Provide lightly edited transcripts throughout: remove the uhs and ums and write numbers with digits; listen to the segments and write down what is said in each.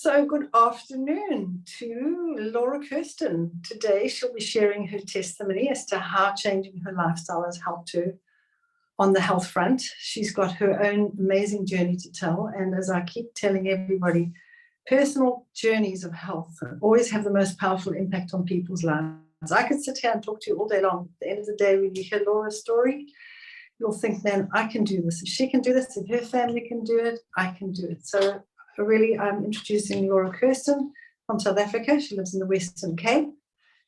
So good afternoon to Laura Kirsten. Today she'll be sharing her testimony as to how changing her lifestyle has helped her on the health front. She's got her own amazing journey to tell. And as I keep telling everybody, personal journeys of health always have the most powerful impact on people's lives. I could sit here and talk to you all day long. At the end of the day, when you hear Laura's story, you'll think, man, I can do this. If she can do this, if her family can do it, I can do it. So I'm introducing Laura Kirsten from South Africa. She lives in the Western Cape.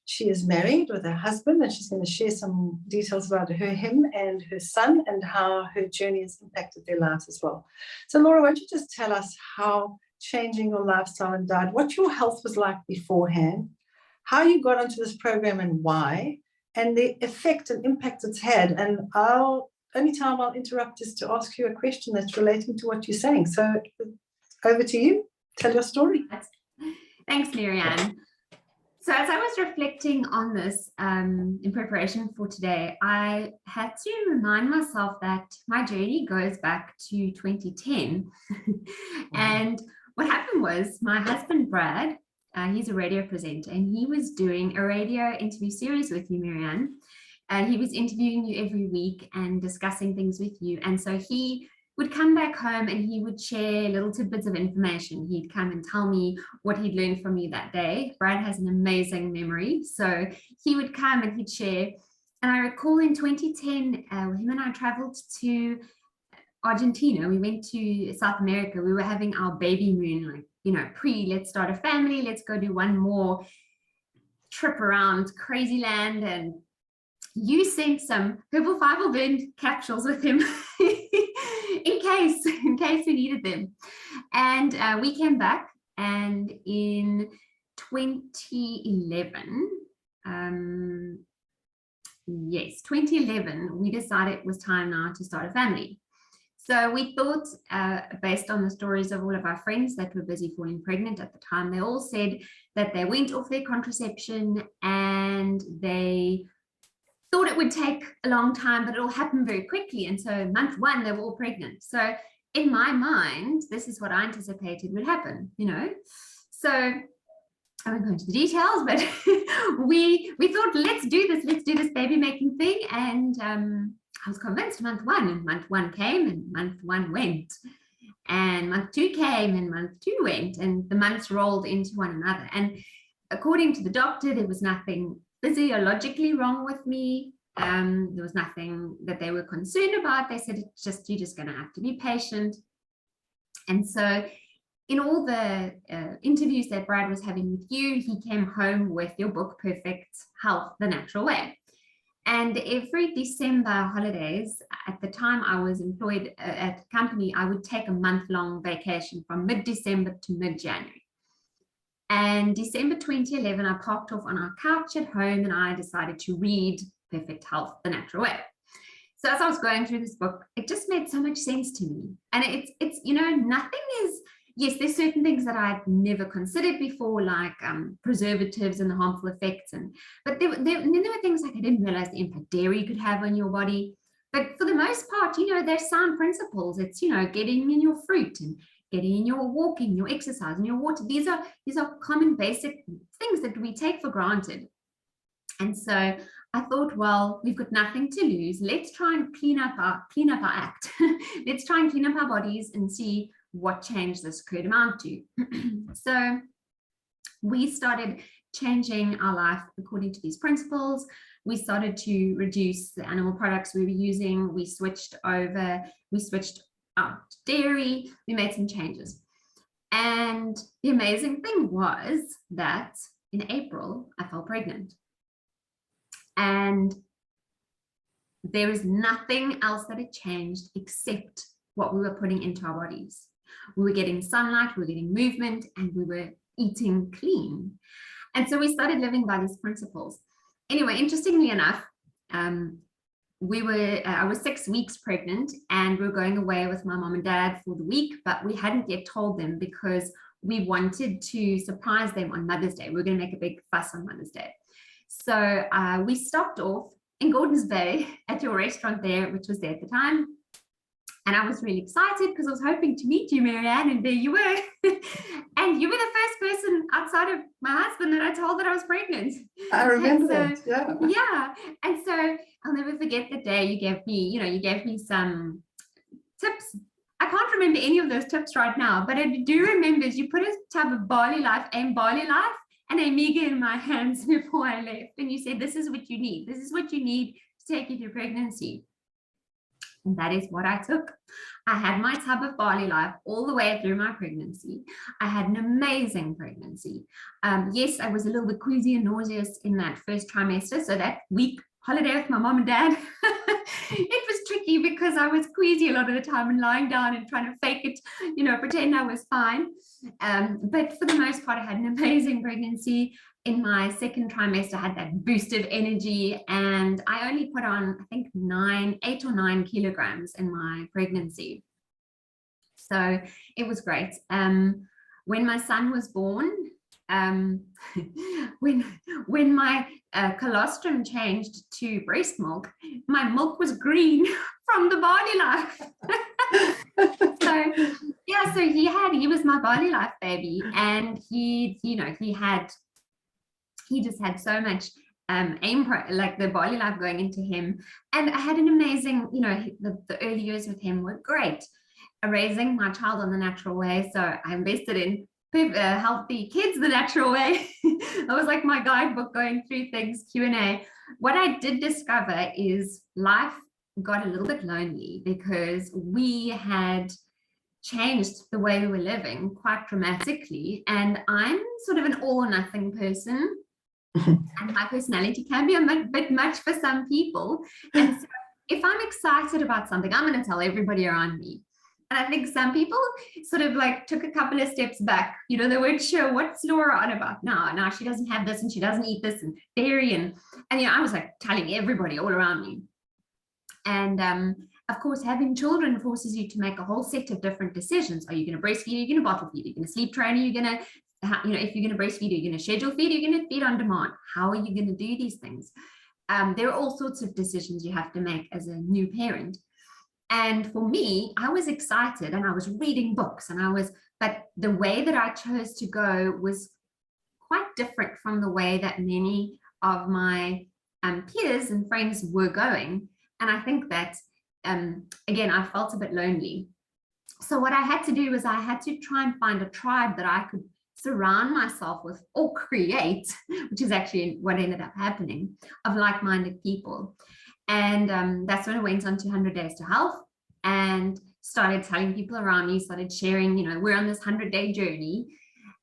She is married with her husband, and she's going to share some details about him and her son and how her journey has impacted their lives as well. So Laura, why don't you just tell us how changing your lifestyle and diet, what your health was like beforehand, how you got onto this program and why, and the effect and impact it's had. And only time I'll interrupt is to ask you a question that's relating to what you're saying. So over to you. Tell your story. Thanks, Marianne. So as I was reflecting on this in preparation for today, I had to remind myself that my journey goes back to 2010. And what happened was my husband, Brad, he's a radio presenter, and he was doing a radio interview series with you, Marianne. He was interviewing you every week and discussing things with you. And so he would come back home and he would share little tidbits of information. He'd come and tell me what he'd learned from you that day. Brad has an amazing memory. So he would come and he'd share. And I recall in 2010, him and I traveled to Argentina. We went to South America. We were having our baby moon, let's start a family. Let's go do one more trip around crazy land. And you sent some herbal fiber blend capsules with him in case we needed them. And we came back, and in 2011, 2011, we decided it was time now to start a family. So we thought, based on the stories of all of our friends that were busy falling pregnant at the time, they all said that they went off their contraception and they thought it would take a long time, but it'll happen very quickly. And so month one, they were all pregnant. So in my mind, this is what I anticipated would happen, So I won't go into the details, but we thought, let's do this baby making thing. And I was convinced month one came and month one went. And month two came and month two went, and the months rolled into one another. And according to the doctor, there was nothing physiologically wrong with me. There was nothing that they were concerned about. They said, you're just going to have to be patient. And so in all the interviews that Brad was having with you, he came home with your book, Perfect Health, The Natural Way. And every December holidays, at the time I was employed at the company, I would take a month-long vacation from mid-December to mid-January. And December 2011, I parked off on our couch at home and I decided to read Perfect Health, The Natural Way. So as I was going through this book, it just made so much sense to me. And it's nothing is, yes, there's certain things that I'd never considered before, like preservatives and the harmful effects. But then there were things like I didn't realize the impact dairy could have on your body. But for the most part, they're sound principles. It's, getting in your fruit and getting in your walking, your exercise, and your water. These are common basic things that we take for granted. And so I thought, well, we've got nothing to lose. Let's try and clean up our act. Let's try and clean up our bodies and see what change this could amount to. So we started changing our life according to these principles. We started to reduce the animal products we were using. We switched out dairy. We made some changes. And the amazing thing was that in April, I fell pregnant. And there is nothing else that had changed except what we were putting into our bodies. We were getting sunlight, we were getting movement, and we were eating clean. And so we started living by these principles. Anyway, interestingly enough, I was 6 weeks pregnant and we were going away with my mom and dad for the week, but we hadn't yet told them because we wanted to surprise them on Mother's Day. We were going to make a big fuss on Mother's Day. So we stopped off in Gordons Bay at your restaurant there, which was there at the time. And I was really excited because I was hoping to meet you, Marianne, and there you were. And you were the first person outside of my husband that I told that I was pregnant. I remember that, yeah. Yeah. And so I'll never forget the day you gave me, you gave me some tips. I can't remember any of those tips right now, but I do remember is you put a tub of barley life and Amiga in my hands before I left. And you said, this is what you need. This is what you need to take you through pregnancy. And that is what I took. I had my tub of barley life all the way through my pregnancy. I had an amazing pregnancy. Yes, I was a little bit queasy and nauseous in that first trimester. So that week holiday with my mom and dad, it was tricky because I was queasy a lot of the time and lying down and trying to fake it, pretend I was fine. But for the most part, I had an amazing pregnancy. In my second trimester, I had that boost of energy, and I only put on, I think, 8 or 9 kilograms in my pregnancy. So it was great. When my son was born, when my colostrum changed to breast milk, my milk was green from the barley life. So he was my barley life baby, and he just had so much like the barley life going into him. And I had an amazing, the early years with him were great. Raising my child on the natural way. So I invested in healthy kids the natural way. That was like my guidebook going through things, Q&A. What I did discover is life got a little bit lonely because we had changed the way we were living quite dramatically. And I'm sort of an all or nothing person. And my personality can be a bit much for some people. And so if I'm excited about something, I'm going to tell everybody around me. And I think some people sort of like took a couple of steps back. They weren't sure what's Laura on about. No, she doesn't have this and she doesn't eat this and dairy. And I was like telling everybody all around me. And of course, having children forces you to make a whole set of different decisions. Are you going to breastfeed? Are you going to bottle feed? Are you going to sleep train? Are you going to if you're going to breastfeed, are you going to schedule feed? Are you going to feed on demand? How are you going to do these things? There are all sorts of decisions you have to make as a new parent. And for me, I was excited and I was reading books but the way that I chose to go was quite different from the way that many of my peers and friends were going. And I think that, again, I felt a bit lonely. So what I had to do was I had to try and find a tribe that I could surround myself with or create, which is actually what ended up happening, of like-minded people. And that's when I went on 200 Days to Health and started telling people around me, started sharing, we're on this 100-day journey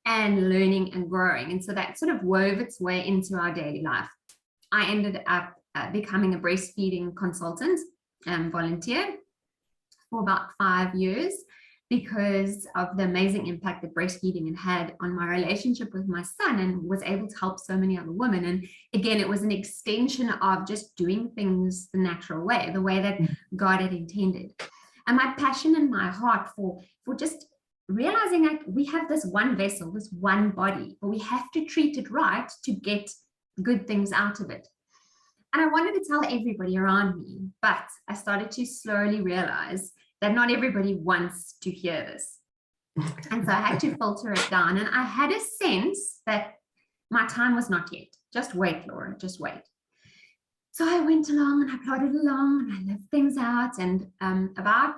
and learning and growing. And so that sort of wove its way into our daily life. I ended up becoming a breastfeeding consultant and volunteer for about 5 years, because of the amazing impact that breastfeeding had on my relationship with my son, and was able to help so many other women. And again, it was an extension of just doing things the natural way, the way that God had intended. And my passion and my heart for just realizing like we have this one vessel, this one body, but we have to treat it right to get good things out of it. And I wanted to tell everybody around me, but I started to slowly realize that not everybody wants to hear this. And so I had to filter it down. And I had a sense that my time was not yet. Just wait, Laura, just wait. So I went along and I plodded along and I lived things out. And I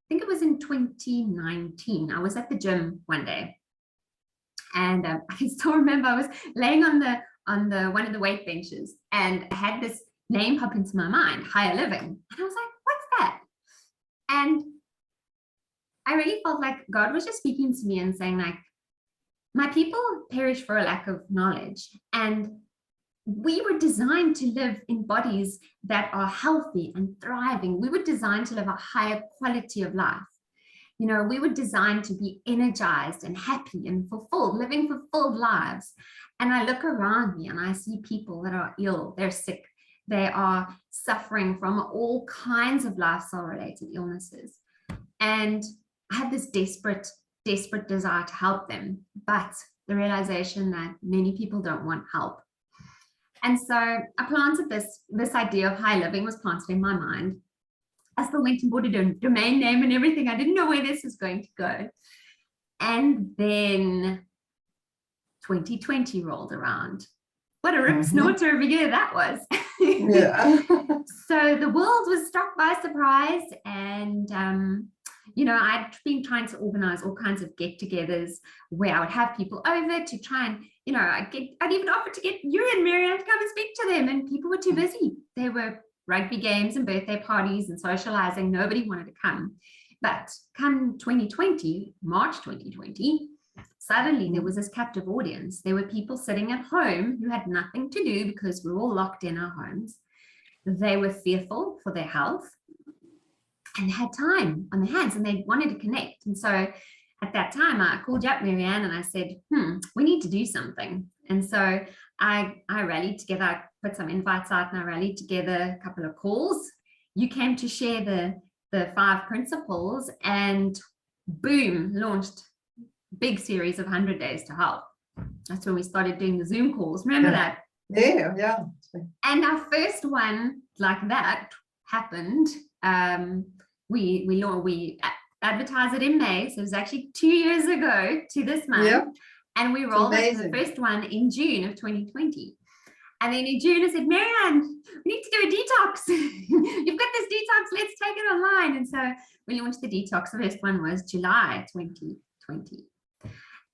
think it was in 2019, I was at the gym one day. And I can still remember I was laying on the one of the weight benches, and I had this name pop into my mind, higher living. And I was like, what's that? And I really felt like God was just speaking to me and saying, like, my people perish for a lack of knowledge. And we were designed to live in bodies that are healthy and thriving. We were designed to live a higher quality of life. We were designed to be energized and happy and fulfilled, living fulfilled lives. And I look around me and I see people that are ill, they're sick, they are suffering from all kinds of lifestyle-related illnesses. And I have this desperate desire to help them, but the realization that many people don't want help. And so I planted this idea of high living was planted in my mind. I still went and bought a domain name and everything. I didn't know where this was going to go. And then 2020 rolled around. What a rip snorter of a year that was. Yeah. So the world was struck by surprise, and I'd been trying to organize all kinds of get-togethers where I would have people over to try and, I'd even offer to get you and Marianne to come and speak to them, and people were too busy. There were rugby games and birthday parties and socializing. Nobody wanted to come. But come 2020, March 2020, suddenly there was this captive audience. There were people sitting at home who had nothing to do because we were all locked in our homes. They were fearful for their health and they had time on their hands and they wanted to connect. And so at that time, I called you up, Marianne, and I said, we need to do something. And so I rallied together, I put some invites out and I rallied together a couple of calls. You came to share the 5 principles and boom, launched big series of 100 Days to Help. That's when we started doing the Zoom calls. Remember that? Yeah. And our first one like that happened. We advertised it in May, so it was actually 2 years ago to this month. Yep. And we rolled out the first one in June of 2020. And then in June, I said, Marianne, we need to do a detox. You've got this detox, let's take it online. And so we launched the detox. The first one was July 2020.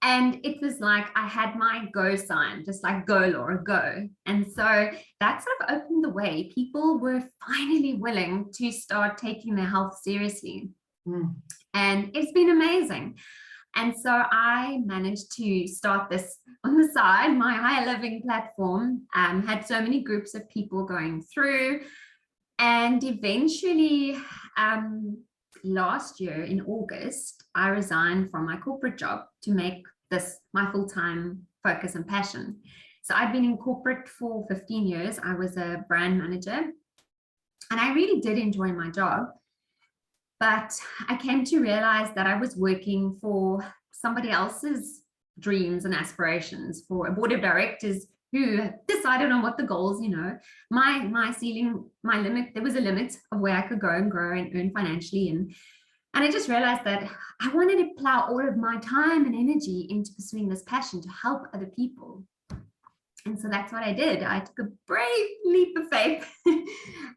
And it was like I had my go sign, just like go, Laura, go. And so that sort of opened the way. People were finally willing to start taking their health seriously. And it's been amazing. And so I managed to start this on the side. My Higher Living platform had so many groups of people going through. And eventually, last year in August, I resigned from my corporate job to make this my full-time focus and passion. So I've been in corporate for 15 years. I was a brand manager and I really did enjoy my job. But I came to realize that I was working for somebody else's dreams and aspirations, for a board of directors who decided on what the goals, my ceiling, my limit, there was a limit of where I could go and grow and earn financially. And I just realized that I wanted to plow all of my time and energy into pursuing this passion to help other people. And so that's what I did. I took a brave leap of faith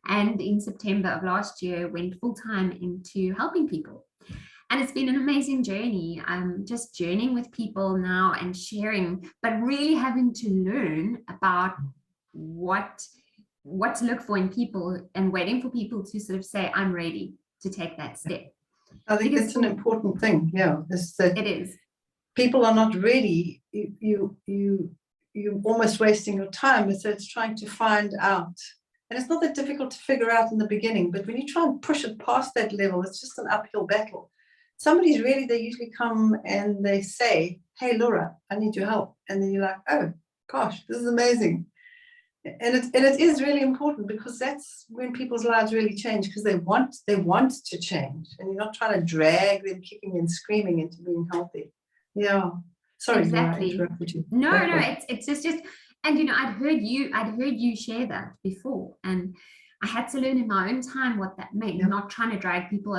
and in September of last year went full-time into helping people. And it's been an amazing journey. I'm just journeying with people now and sharing, but really having to learn about what to look for in people and waiting for people to sort of say, I'm ready to take that step. I think that's an important thing. Yeah, it is. People are not ready. You're almost wasting your time. So it's trying to find out. And it's not that difficult to figure out in the beginning, but when you try and push it past that level, it's just an uphill battle. Somebody's ready, they usually come and they say, hey, Laura, I need your help. And then you're like, oh, gosh, this is amazing. And it is really important because that's when people's lives really change because they want to change. And you're not trying to drag them kicking and screaming into being healthy. Yeah. Sorry, exactly. Laura, I interrupted you. No, it's just, and I'd heard you share that before, and I had to learn in my own time what that meant. Yeah. Not trying to drag people.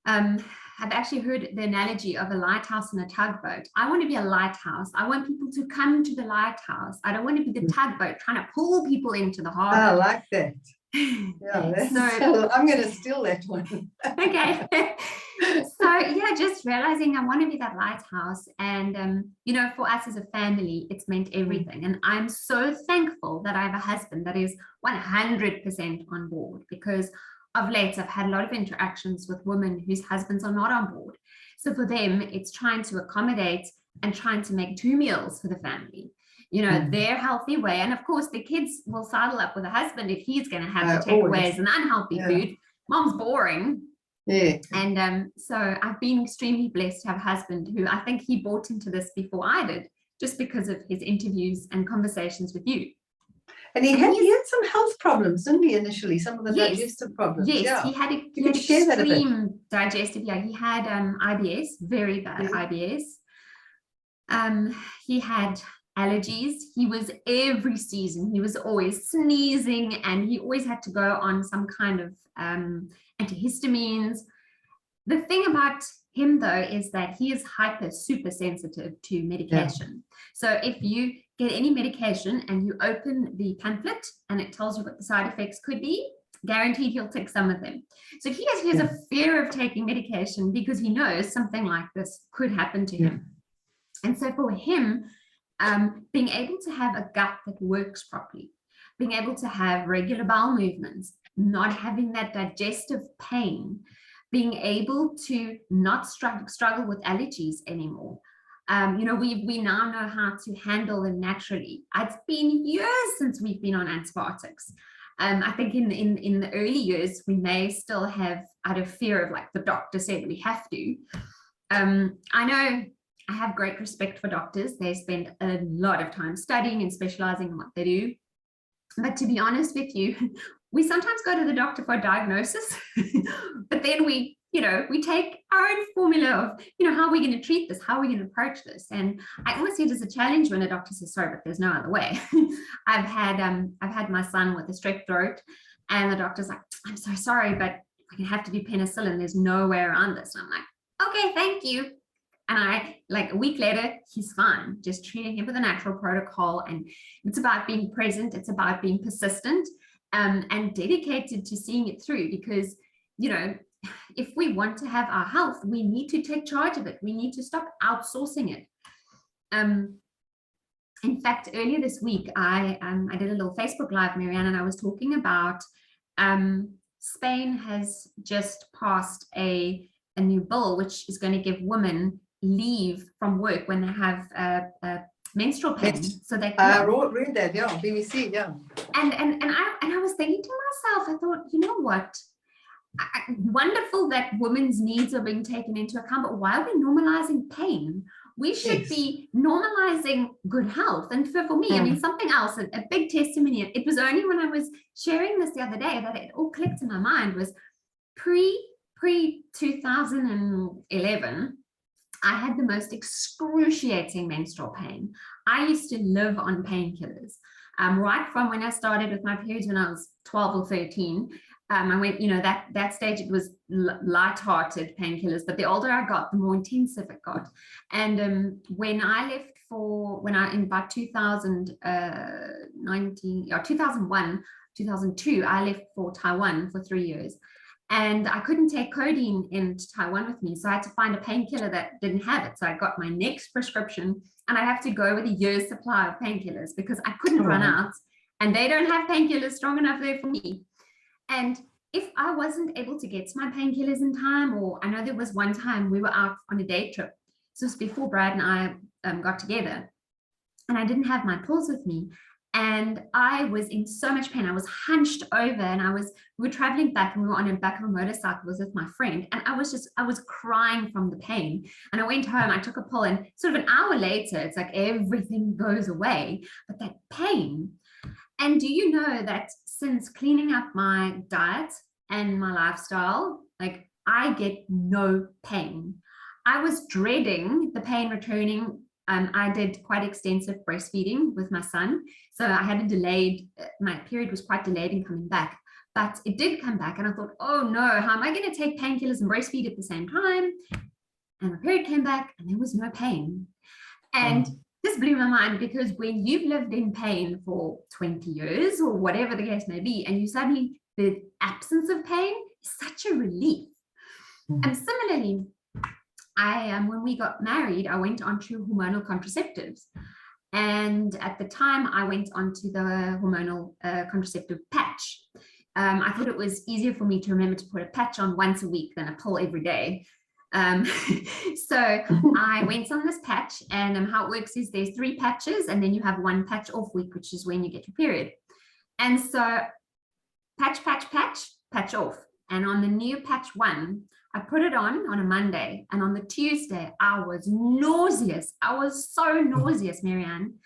I've actually heard the analogy of a lighthouse and a tugboat. I want to be a lighthouse. I want people to come to the lighthouse. I don't want to be the tugboat trying to pull people into the harbor. I like that. Yeah, so I'm going to steal that one. Okay. So yeah, just realizing I want to be that lighthouse, and for us as a family, it's meant everything. And I'm so thankful that I have a husband that is 100% on board, because of late I've had a lot of interactions with women whose husbands are not on board. So for them, it's trying to accommodate and trying to make 2 meals for the family. Their healthy way. And of course, the kids will saddle up with a husband if he's going to have the takeaways and unhealthy food. Mom's boring. Yeah. And so I've been extremely blessed to have a husband who, I think he bought into this before I did, just because of his interviews and conversations with you. And he had some health problems, didn't he, initially? Some of the digestive problems. Yes, yeah. He had extreme digestive. Yeah, he had IBS, very bad IBS. He had allergies. He was every season, he was always sneezing, and he always had to go on some kind of antihistamines. The thing about him, though, is that he is super sensitive to medication. So if you get any medication and you open the pamphlet and it tells you what the side effects could be, guaranteed he'll take some of them. So he has a fear of taking medication because he knows something like this could happen to him. And so for him, being able to have a gut that works properly, being able to have regular bowel movements, not having that digestive pain, being able to not struggle with allergies anymore. We now know how to handle them naturally. It's been years since we've been on antibiotics. I think in the early years, we may still have, out of fear of like the doctor said we have to. I know I have great respect for doctors. They spend a lot of time studying and specializing in what they do. But to be honest with you, we sometimes go to the doctor for a diagnosis, but then we take our own formula of, how are we going to treat this? How are we going to approach this? And I always see it as a challenge when a doctor says, sorry, but there's no other way. I've had my son with a strep throat, and the doctor's like, I'm so sorry, but we're going to have to do penicillin. There's no way around this. And I'm like, okay, thank you. And a week later, he's fine, just treating him with a natural protocol. And it's about being present. It's about being persistent and dedicated to seeing it through, because, if we want to have our health, we need to take charge of it. We need to stop outsourcing it. In fact, earlier this week, I did a little Facebook Live, Marianne, and I was talking about Spain has just passed a new bill, which is going to give women leave from work when they have menstrual pain. So they can read that, BBC, And I was thinking to myself, I thought, you know what? Wonderful that women's needs are being taken into account, but why are we normalizing pain? We should be normalizing good health. And for me, I mean, something else, a big testimony, it was only when I was sharing this the other day that it all clicked in my mind, was pre 2011, I had the most excruciating menstrual pain. I used to live on painkillers. Right from when I started with my periods when I was 12 or 13, I went, that stage, it was light-hearted painkillers, but the older I got, the more intensive it got. And when I in about 2019 or 2001, 2002, I left for Taiwan for 3 years. And I couldn't take codeine into Taiwan with me. So I had to find a painkiller that didn't have it. So I got my next prescription, and I have to go with a year's supply of painkillers because I couldn't run out, and they don't have painkillers strong enough there for me. And if I wasn't able to get to my painkillers in time, or I know there was one time we were out on a day trip. So it was before Brad and I got together, and I didn't have my pills with me. And I was in so much pain. I was hunched over, and we were traveling back, and we were on the back of a motorcycle. I was with my friend, and I was crying from the pain. And I went home, I took a pill, and sort of an hour later, it's like everything goes away, but that pain. And do you know that since cleaning up my diet and my lifestyle, like, I get no pain. I was dreading the pain returning. I did quite extensive breastfeeding with my son. So I had my period was quite delayed in coming back, but it did come back. And I thought, oh no, how am I going to take painkillers and breastfeed at the same time? And my period came back and there was no pain. And this blew my mind, because when you've lived in pain for 20 years or whatever the case may be, and you suddenly, the absence of pain is such a relief. And similarly, when we got married, I went onto hormonal contraceptives. And at the time, I went onto the hormonal contraceptive patch. I thought it was easier for me to remember to put a patch on once a week than a pill every day. So I went on this patch, and how it works is there's 3 patches, and then you have 1 patch off week, which is when you get your period. And so patch off. And on the new patch 1, I put it on a Monday, and on the Tuesday, I was nauseous. I was so nauseous, Marianne.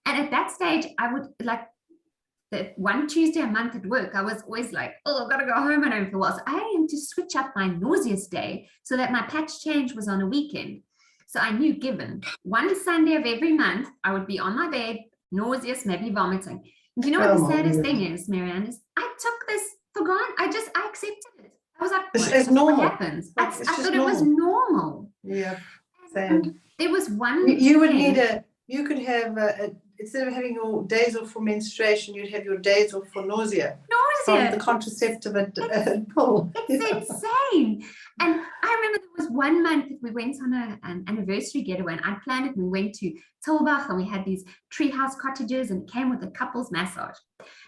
And at that stage, I would, like, the one Tuesday a month at work, I was always like, oh, I've got to go home and home for a while. So I had to switch up my nauseous day so that my patch change was on a weekend. So I knew, given one Sunday of every month, I would be on my bed, nauseous, maybe vomiting. And do you know what the saddest thing is, Marianne, is I took this for granted. I accepted it. I was like, It's normal. What happens? I thought it was normal. normal. Yeah, sad. There was one You would need you could have instead of having your days off for menstruation, you'd have your days off for nausea. From the contraceptive pull. It's insane. And I remember there was one month that we went on an anniversary getaway, and I planned it. We went to Tilbach, and we had these treehouse cottages, and it came with a couples massage.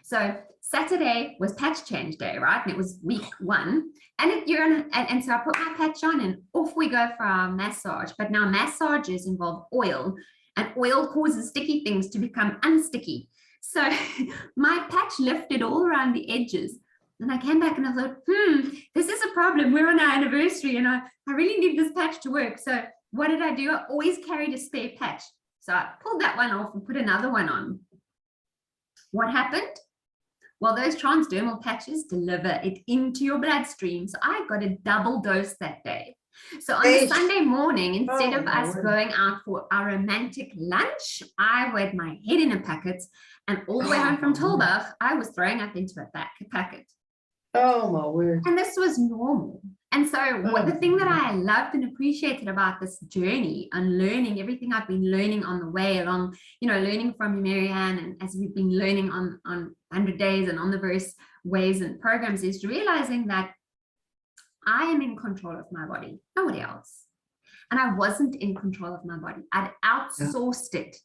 So Saturday was patch change day, right? And it was week 1. And so I put my patch on, and off we go for our massage. But now massages involve oil, and oil causes sticky things to become unsticky. So my patch lifted all around the edges. And I came back and I thought, this is a problem. We're on our anniversary and I really need this patch to work. So what did I do? I always carried a spare patch. So I pulled that one off and put another one on. What happened? Well, those transdermal patches deliver it into your bloodstream. So I got a double dose that day. So on a Sunday morning, instead of us going out for our romantic lunch, I weighed my head in a packet, and all the way home from Tilbach, I was throwing up into a packet. Oh my word. And this was normal. And so the thing that I loved and appreciated about this journey and learning everything I've been learning on the way along, learning from you, Marianne, and as we've been learning on 100 days and on the various ways and programs, is realizing that I am in control of my body, nobody else. And I wasn't in control of my body. I'd outsourced it.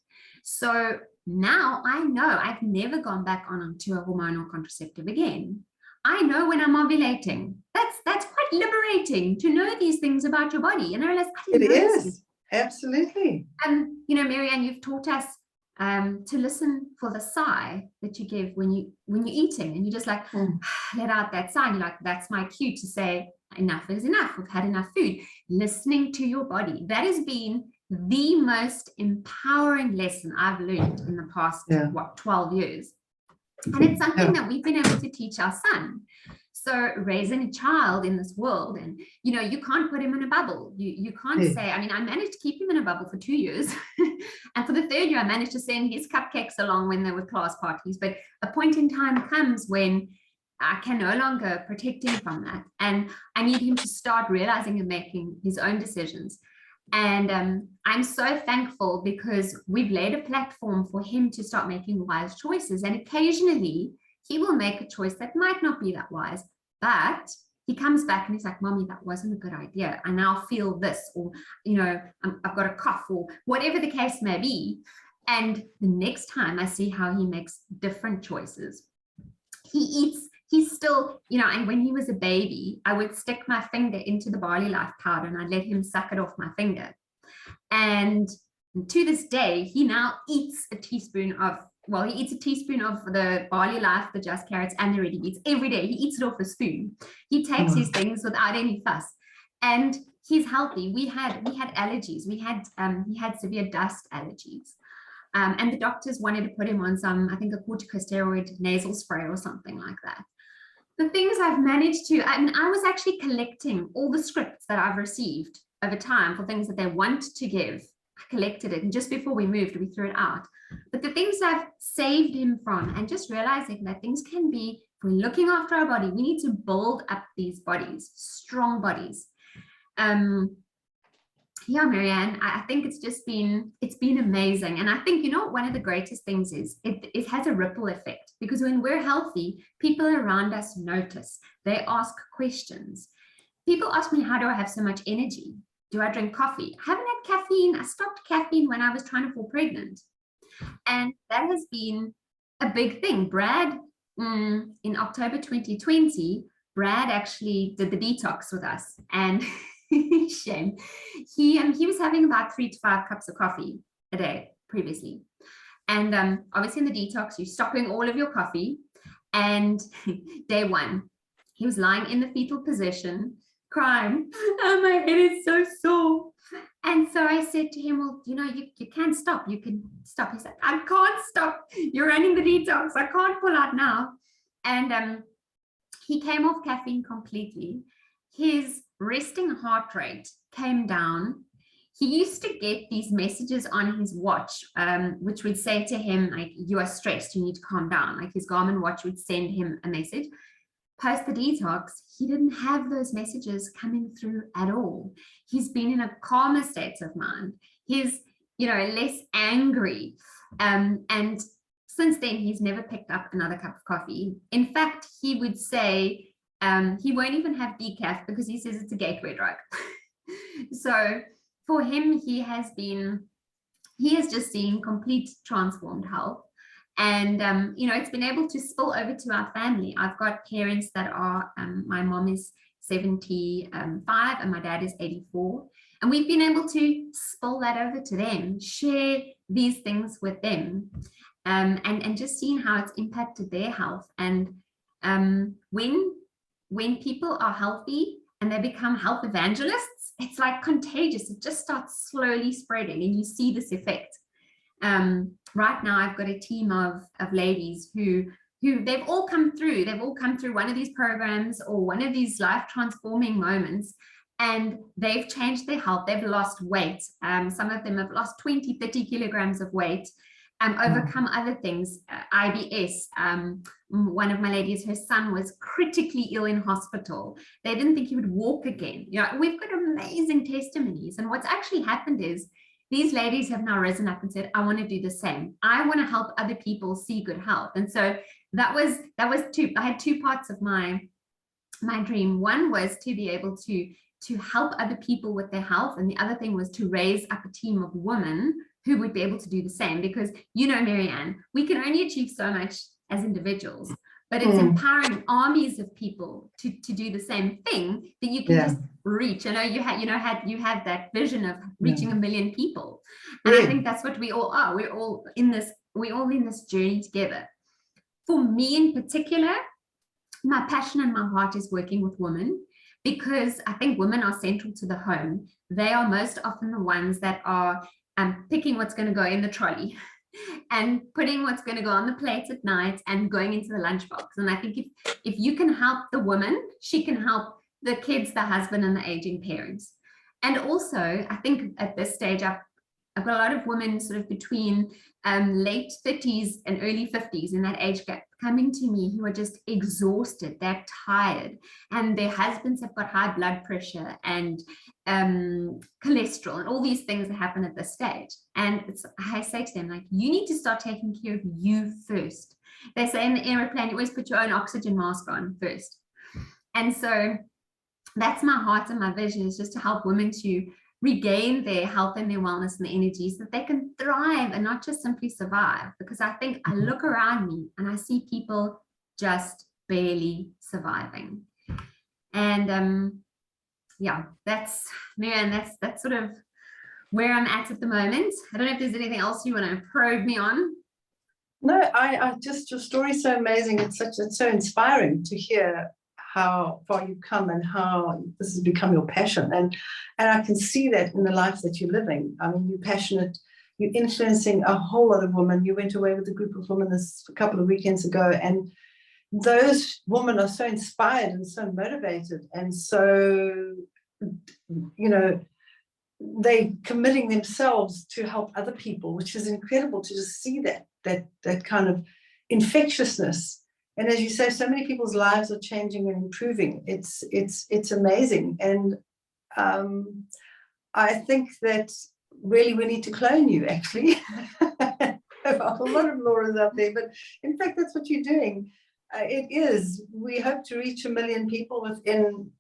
So now I know I've never gone back onto a hormonal contraceptive again. I know when I'm ovulating. That's quite liberating to know these things about your body. And I realized I didn't know this. Absolutely. And Marianne, you've taught us to listen for the sigh that you give when you're eating, and you just like let out that sigh. And you're like, that's my cue to say enough is enough. We've had enough food. Listening to your body. That has been the most empowering lesson I've learned in the past 12 years. And it's something that we've been able to teach our son. So raising a child in this world, and you can't put him in a bubble. You can't say, I managed to keep him in a bubble for 2 years. And for the 3rd year, I managed to send his cupcakes along when there were class parties. But a point in time comes when I can no longer protect him from that. And I need him to start realizing and making his own decisions. And I'm so thankful because we've laid a platform for him to start making wise choices. And occasionally he will make a choice that might not be that wise, but he comes back and he's like, Mommy, that wasn't a good idea. I now feel this, or, I've got a cough, or whatever the case may be. And the next time I see how he makes different choices, he's still, and when he was a baby, I would stick my finger into the barley life powder and I'd let him suck it off my finger. And to this day, he now eats a teaspoon of the barley life, the just carrots, and the ready beets every day. He eats it off a spoon. He takes his things without any fuss. And he's healthy. We had allergies. He had severe dust allergies. And the doctors wanted to put him on some, I think, a corticosteroid nasal spray or something like that. The things I've managed to, I was actually collecting all the scripts that I've received over time for things that they want to give. I collected it, and just before we moved, we threw it out. But the things I've saved him from, and just realizing that things can be, if we're looking after our body, we need to build up these bodies, strong bodies. Marianne, I think it's been amazing. And I think, one of the greatest things is it has a ripple effect, because when we're healthy, people around us notice. They ask questions. People ask me, how do I have so much energy? Do I drink coffee? I haven't had caffeine. I stopped caffeine when I was trying to fall pregnant. And that has been a big thing. Brad, in October 2020, Brad actually did the detox with us. And shame. He was having about 3 to 5 cups of coffee a day previously. And obviously in the detox, you're stopping all of your coffee. And day 1, he was lying in the fetal position, crying, oh, my head is so sore. And so I said to him, well, you can stop. You can stop. He said, I can't stop. You're running the detox. I can't pull out now. And he came off caffeine completely. His resting heart rate came down. he used to get these messages on his watch, which would say to him, like, you are stressed, you need to calm down. Like his Garmin watch would send him a message. Post the detox, he didn't have those messages coming through at all. He's been in a calmer state of mind. He's, less angry. And since then, he's never picked up another cup of coffee. In fact, he would say he won't even have decaf because he says it's a gateway drug. So for him, he has just seen complete transformed health. And, it's been able to spill over to our family. I've got parents that are, my mom is 75 and my dad is 84. And we've been able to spill that over to them, share these things with them, and just seeing how it's impacted their health. And when people are healthy and they become health evangelists, it's like contagious. It just starts slowly spreading and you see this effect. Right now I've got a team of ladies who they've all come through one of these programs or one of these life transforming moments, and they've changed their health. They've lost weight. Some of them have lost 20-30 kilograms of weight, overcome other things, IBS. One of my ladies, her son was critically ill in hospital. They didn't think he would walk again. We've got amazing testimonies. And what's actually happened is these ladies have now risen up and said, I want to do the same. I want to help other people see good health. And so that was I had two parts of my dream. One was to be able to help other people with their health. And the other thing was to raise up a team of women who would be able to do the same. Because, Marianne, we can only achieve so much as individuals, but it's empowering armies of people to do the same thing that you can just reach. I know you had that vision of reaching 1 million people. And I think that's what we all are. We're all in this journey together. For me in particular, my passion and my heart is working with women, because I think women are central to the home. They are most often the ones that are picking what's going to go in the trolley and putting what's going to go on the plates at night and going into the lunchbox. And I think if you can help the woman, she can help the kids, the husband, and the aging parents. And also, I think at this stage, I've got a lot of women sort of between late 30s and early 50s in that age gap coming to me who are just exhausted, they're tired, and their husbands have got high blood pressure and cholesterol and all these things that happen at this stage. And I say to them, like, you need to start taking care of you first. They say in the airplane, you always put your own oxygen mask on first. And so that's my heart and my vision, is just to help women to regain their health and their wellness and the energy so that they can thrive and not just simply survive. Because I think I look around me and I see people just barely surviving. And that's sort of where I'm at the moment. I don't know if there's anything else you want to probe me on. No, I just, your story is so amazing. It's so inspiring to hear how far you've come and how this has become your passion. And I can see that in the life that you're living. I mean, you're passionate, you're influencing a whole lot of women. You went away with a group of women a couple of weekends ago, and those women are so inspired and so motivated, and so, they committing themselves to help other people, which is incredible to just see that kind of infectiousness. And as you say, so many people's lives are changing and improving. It's amazing. And I think that really we need to clone you, actually. A lot of Laura's out there, but in fact, that's what you're doing. It is. We hope to reach 1 million people within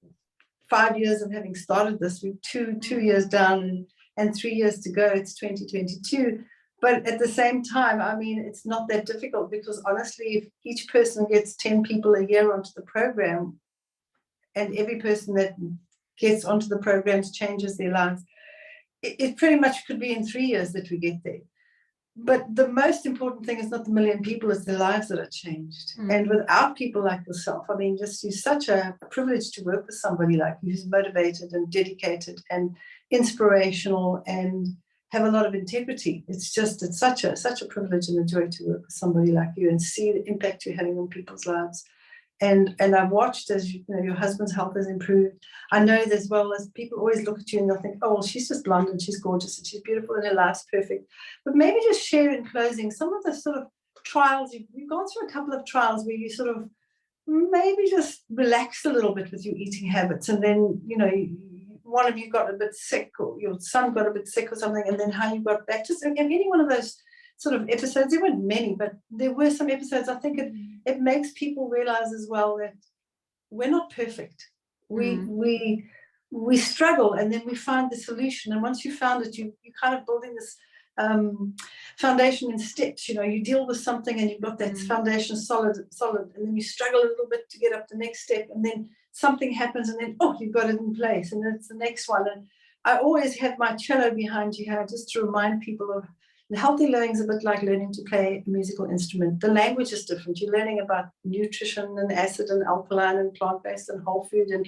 5 years of having started this. We're two years down and 3 years to go. It's 2022. But at the same time, I mean, it's not that difficult, because honestly, if each person gets 10 people a year onto the program, and every person that gets onto the programs changes their lives, it pretty much could be in 3 years that we get there. But the most important thing is not the 1 million people, it's the lives that are changed. And without people like yourself, I mean, just you're such a privilege to work with somebody like you, who's motivated and dedicated and inspirational and have a lot of integrity. It's such a privilege and a joy to work with somebody like you and see the impact you're having on people's lives. And I've watched as your husband's health has improved. I know as well as people always look at you and they'll think, oh, well, she's just blonde and she's gorgeous and she's beautiful and her life's perfect. But maybe just share in closing some of the sort of trials. You've gone through a couple of trials where you sort of maybe just relax a little bit with your eating habits, and then one of you got a bit sick or your son got a bit sick or something, and then how you got back. Just any one of those sort of episodes. There weren't many, but there were some episodes. I think it makes people realize as well that we're not perfect. We struggle, and then we find the solution. And once you found it, you kind of building this foundation in steps. You deal with something and you've got that foundation solid, and then you struggle a little bit to get up the next step, and then something happens, and then you've got it in place, and it's the next one. And I always have my cello behind you here just to remind people of healthy learning is a bit like learning to play a musical instrument. The language is different. You're learning about nutrition and acid and alkaline and plant-based and whole food, and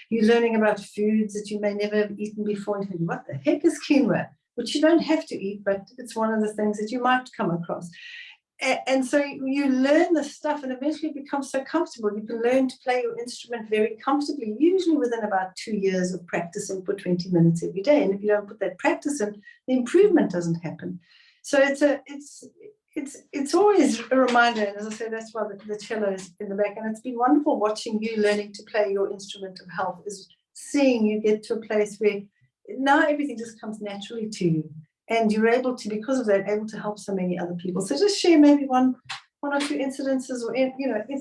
you're learning about foods that you may never have eaten before, and you think, what the heck is quinoa? Which you don't have to eat, but it's one of the things that you might come across. And so you learn this stuff, and eventually it becomes so comfortable. You can learn to play your instrument very comfortably, usually within about 2 years of practicing for 20 minutes every day. And if you don't put that practice in, the improvement doesn't happen. So it's always a reminder. And as I said, that's why the cello is in the back. And it's been wonderful watching you learning to play your instrument of health, is seeing you get to a place where now everything just comes naturally to you. And you're able to, because of that, able to help so many other people. So just share maybe one or two incidences, or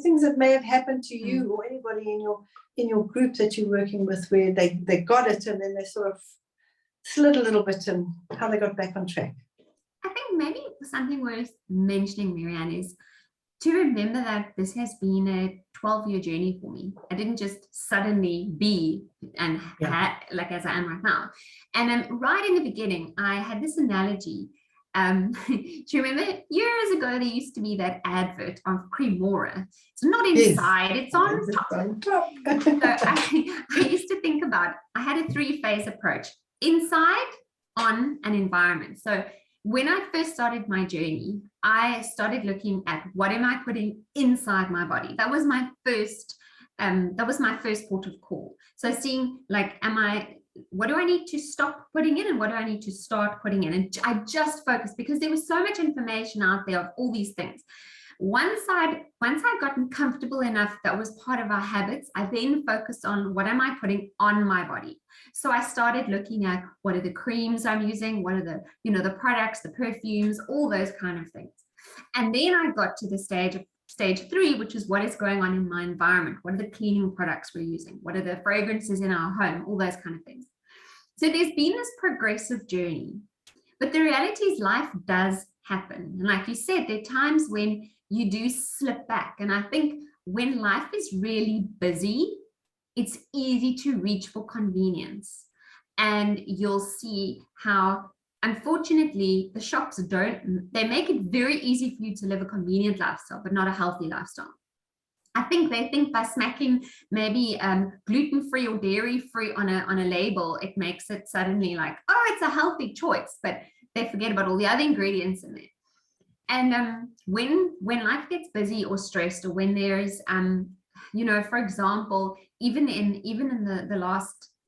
things that may have happened to you or anybody in your group that you're working with, where they got it and then they sort of slid a little bit, and how they got back on track. I think maybe something worth mentioning, Marianne, is to remember that this has been a 12-year journey for me. I didn't just suddenly be like as I am right now. And right in the beginning, I had this analogy. Do you remember years ago there used to be that advert of Cremora? It's not inside, it's on top. So I used to think about, I had a 3-phase approach: inside, on, and environment. So when I first started my journey, I started looking at what am I putting inside my body. That was my first port of call. So seeing what do I need to stop putting in, and what do I need to start putting in? And I just focused, because there was so much information out there of all these things. Once I'd gotten comfortable enough, that was part of our habits, I then focused on what am I putting on my body. So I started looking at what are the creams I'm using, what are the products, the perfumes, all those kind of things. And then I got to the stage 3, which is what is going on in my environment. What are the cleaning products we're using? What are the fragrances in our home? All those kind of things. So there's been this progressive journey, but the reality is life does happen. And like you said, there are times when you do slip back. And I think when life is really busy, it's easy to reach for convenience. And you'll see how, unfortunately, the shops they make it very easy for you to live a convenient lifestyle, but not a healthy lifestyle. I think they think by smacking maybe gluten-free or dairy-free on a label, it makes it suddenly like, oh, it's a healthy choice, but they forget about all the other ingredients in there. And when life gets busy or stressed, or when there's, for example, even in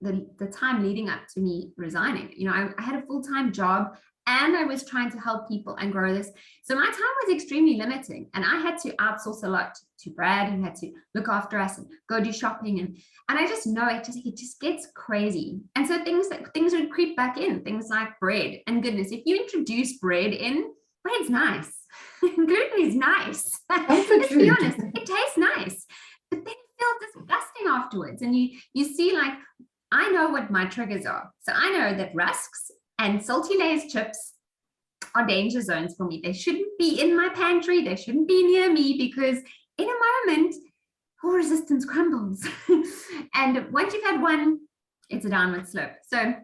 the time leading up to me resigning, I had a full-time job, and I was trying to help people and grow this. So my time was extremely limiting, and I had to outsource a lot to Brad, who had to look after us and go do shopping. And I just know it just gets crazy. And so things would creep back in, things like bread. And goodness, if you introduce bread's nice. Gluten is nice. Let's be honest, it tastes nice. But then it feels disgusting afterwards. And you see, like, I know what my triggers are. So I know that rusks and salty Lay's chips are danger zones for me. They shouldn't be in my pantry. They shouldn't be near me, because in a moment, all resistance crumbles. And once you've had one, it's a downward slope. So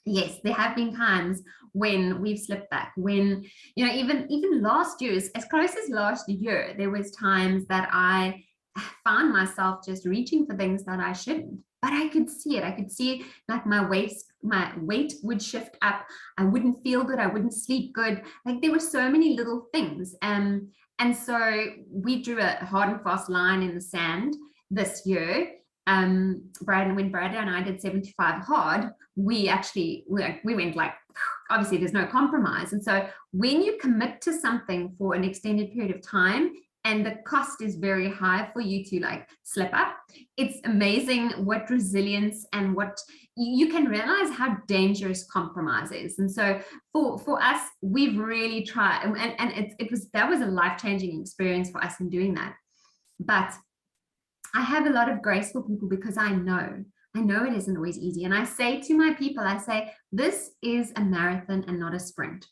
yes, there have been times when we've slipped back, when, even last year, as close as last year, there was times that I found myself just reaching for things that I shouldn't. But I could see it. I could see, like, my weight would shift up. I wouldn't feel good. I wouldn't sleep good. Like, there were so many little things. And And so we drew a hard and fast line in the sand this year. When Brad and I did 75 hard, we went like, obviously there's no compromise. And so when you commit to something for an extended period of time, and the cost is very high for you to like slip up, it's amazing what resilience and what you can realize how dangerous compromise is. And so for us, we've really tried, and that was a life-changing experience for us in doing that. But I have a lot of grace for people because I know it isn't always easy. And I say to my people, I say, this is a marathon and not a sprint.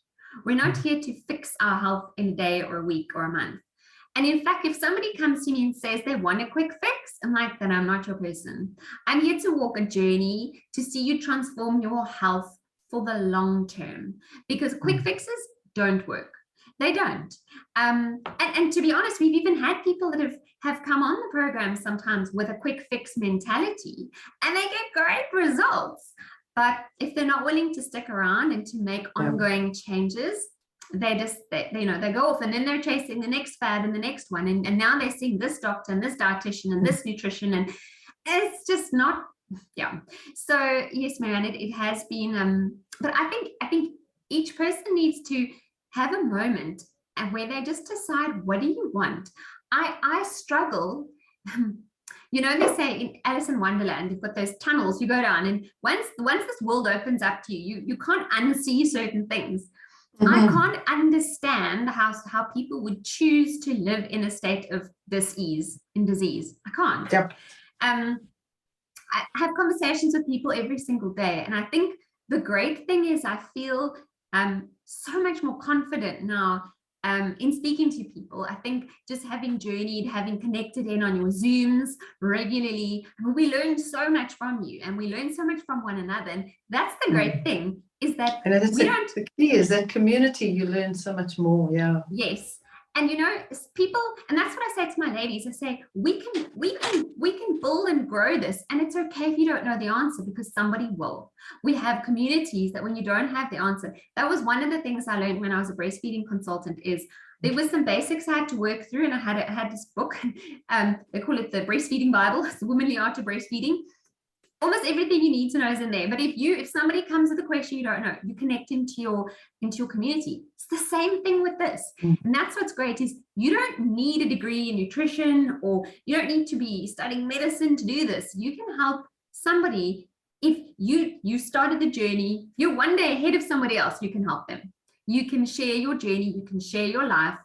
We're not here to fix our health in a day or a week or a month. And in fact, if somebody comes to me and says they want a quick fix, I'm like, then I'm not your person. I'm here to walk a journey to see you transform your health for the long term, because quick fixes don't work. They don't. And to be honest, we've even had people that have come on the program sometimes with a quick fix mentality, and they get great results. But if they're not willing to stick around and to make ongoing changes, they go off, and then they're chasing the next fad and the next one. And now they're seeing this doctor and this dietitian and this nutrition, and it's just not, So yes, Marianne, it has been, but I think each person needs to have a moment and where they just decide, what do you want? I struggle. They say in Alice in Wonderland, you've got those tunnels you go down, and once this world opens up to you can't unsee certain things. I can't understand how people would choose to live in a state of disease. I can't. Yep. I have conversations with people every single day, and I think the great thing is I feel so much more confident now in speaking to people. I think just having journeyed, having connected in on your Zooms regularly, we learn so much from you, and we learn so much from one another. And that's the great thing, is that the key is that community. You learn so much more. Yeah. Yes. And people, and that's what I say to my ladies. I say, we can build and grow this, and it's okay if you don't know the answer, because somebody will. We have communities that when you don't have the answer, that was one of the things I learned when I was a breastfeeding consultant, is there was some basics I had to work through, and I had this book, they call it the Breastfeeding Bible, it's the Womanly Art of Breastfeeding. Almost everything you need to know is in there. But if somebody comes with a question you don't know, you connect into your community. It's the same thing with this. And that's what's great, is you don't need a degree in nutrition, or you don't need to be studying medicine to do this. You can help somebody. If you started the journey, you're one day ahead of somebody else, you can help them. You can share your journey, you can share your life,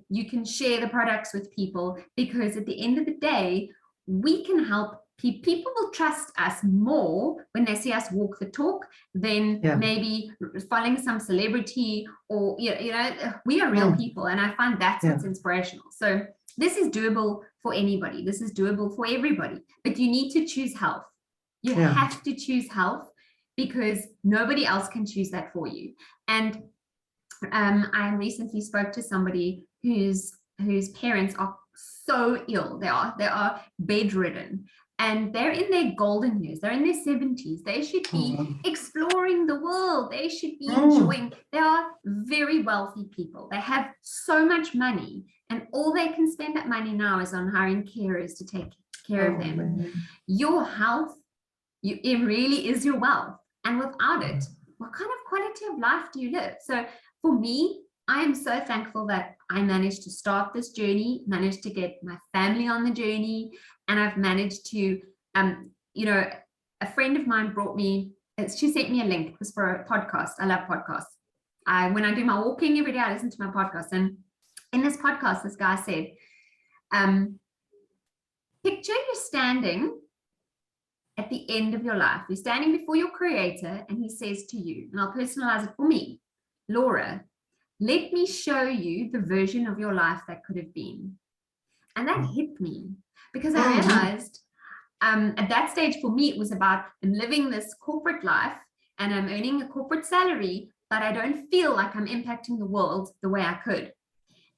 you can share the products with people, because at the end of the day, we can help. People will trust us more when they see us walk the talk than maybe following some celebrity, or we are real people, and I find that's what's inspirational. So this is doable for anybody. This is doable for everybody, but you need to choose health. You have to choose health, because nobody else can choose that for you. And I recently spoke to somebody whose parents are so ill. They are bedridden. And they're in their golden years. They're in their 70s. They should be exploring the world. They should be enjoying. They are very wealthy people. They have so much money, and all they can spend that money now is on hiring carers to take care of them. Man. Your health, it really is your wealth. And without it, what kind of quality of life do you live? So for me, I am so thankful that I managed to start this journey, managed to get my family on the journey, and I've managed to, a friend of mine brought me, she sent me a link. It was for a podcast. I love podcasts. When I do my walking every day, I listen to my podcast. And in this podcast, this guy said, picture you're standing at the end of your life. You're standing before your creator, and he says to you, and I'll personalize it for me, Laura, let me show you the version of your life that could have been. And that hit me, because I realized at that stage for me, it was about I'm living this corporate life and I'm earning a corporate salary, but I don't feel like I'm impacting the world the way I could.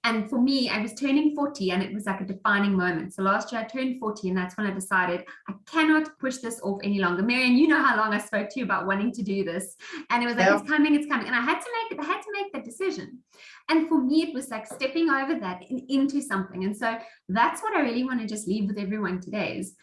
And for me, I was turning 40 and it was like a defining moment. So last year I turned 40 and that's when I decided I cannot push this off any longer. Marianne, you know how long I spoke to you about wanting to do this. And it was like, it's coming, it's coming. And I had to make that decision. And for me, it was like stepping over that into something. And so that's what I really want to just leave with everyone today is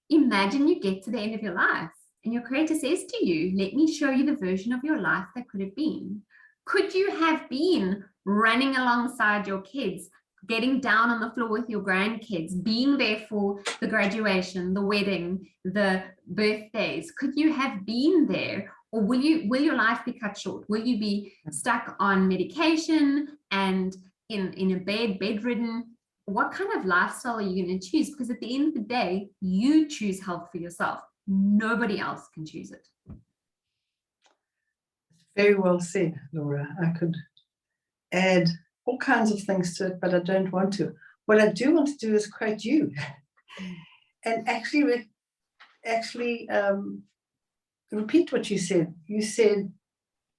imagine you get to the end of your life and your creator says to you, let me show you the version of your life that could have been. Could you have been running alongside your kids, getting down on the floor with your grandkids, being there for the graduation, the wedding, the birthdays? Could you have been there? Or will your life be cut short? Will you be stuck on medication and in a bedridden? What kind of lifestyle are you going to choose? Because at the end of the day, you choose health for yourself. Nobody else can choose it. Very well said, Laura. I could add all kinds of things to it, but I don't want to. What I do want to do is quote you and actually repeat what you said. You said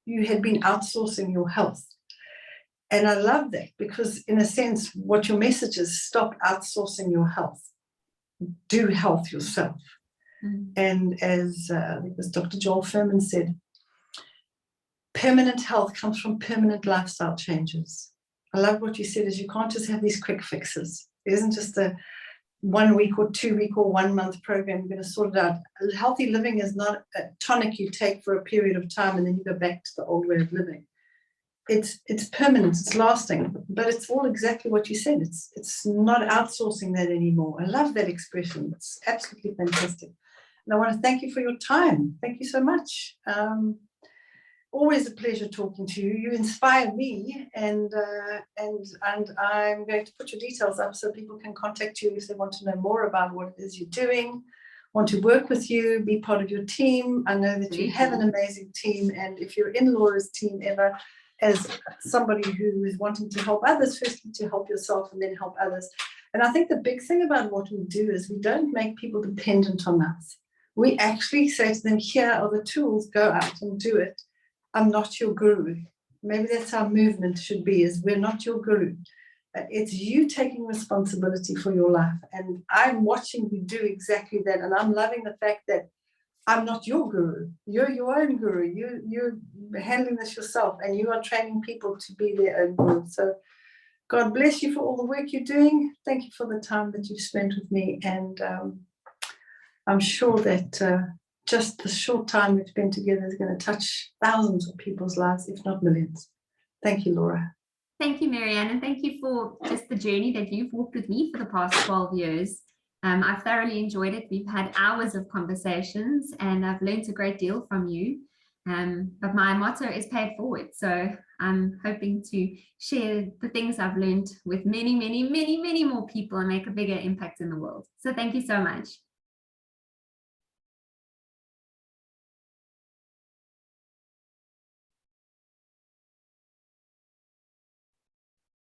you had been outsourcing your health. And I love that because in a sense, what your message is, stop outsourcing your health. Do health yourself. And as Dr. Joel Fuhrman said, permanent health comes from permanent lifestyle changes. I love what you said is you can't just have these quick fixes. It isn't just a 1 week or 2 week or 1 month program. You're going to sort it out. Healthy living is not a tonic you take for a period of time and then you go back to the old way of living. It's permanent, it's lasting, but it's all exactly what you said. It's not outsourcing that anymore. I love that expression. It's absolutely fantastic. And I want to thank you for your time. Thank you so much. Always a pleasure talking to you. You inspire me, and I'm going to put your details up so people can contact you if they want to know more about what it is you're doing, want to work with you, be part of your team. I know that you have an amazing team, and if you're in Laura's team ever, as somebody who is wanting to help others, firstly to help yourself and then help others. And I think the big thing about what we do is we don't make people dependent on us. We actually say to them, here are the tools, go out and do it. I'm not your guru. Maybe that's our movement should be, is we're not your guru. It's you taking responsibility for your life. And I'm watching you do exactly that. And I'm loving the fact that I'm not your guru. You're your own guru. You're handling this yourself and you are training people to be their own guru. So God bless you for all the work you're doing. Thank you for the time that you've spent with me. And I'm sure that just the short time we've been together is going to touch thousands of people's lives, if not millions. Thank you, Laura. Thank you, Marianne, and thank you for just the journey that you've walked with me for the past 12 years. I've thoroughly enjoyed it. We've had hours of conversations and I've learned a great deal from you. But my motto is pay it forward. So I'm hoping to share the things I've learned with many, many, many, many more people and make a bigger impact in the world. So thank you so much.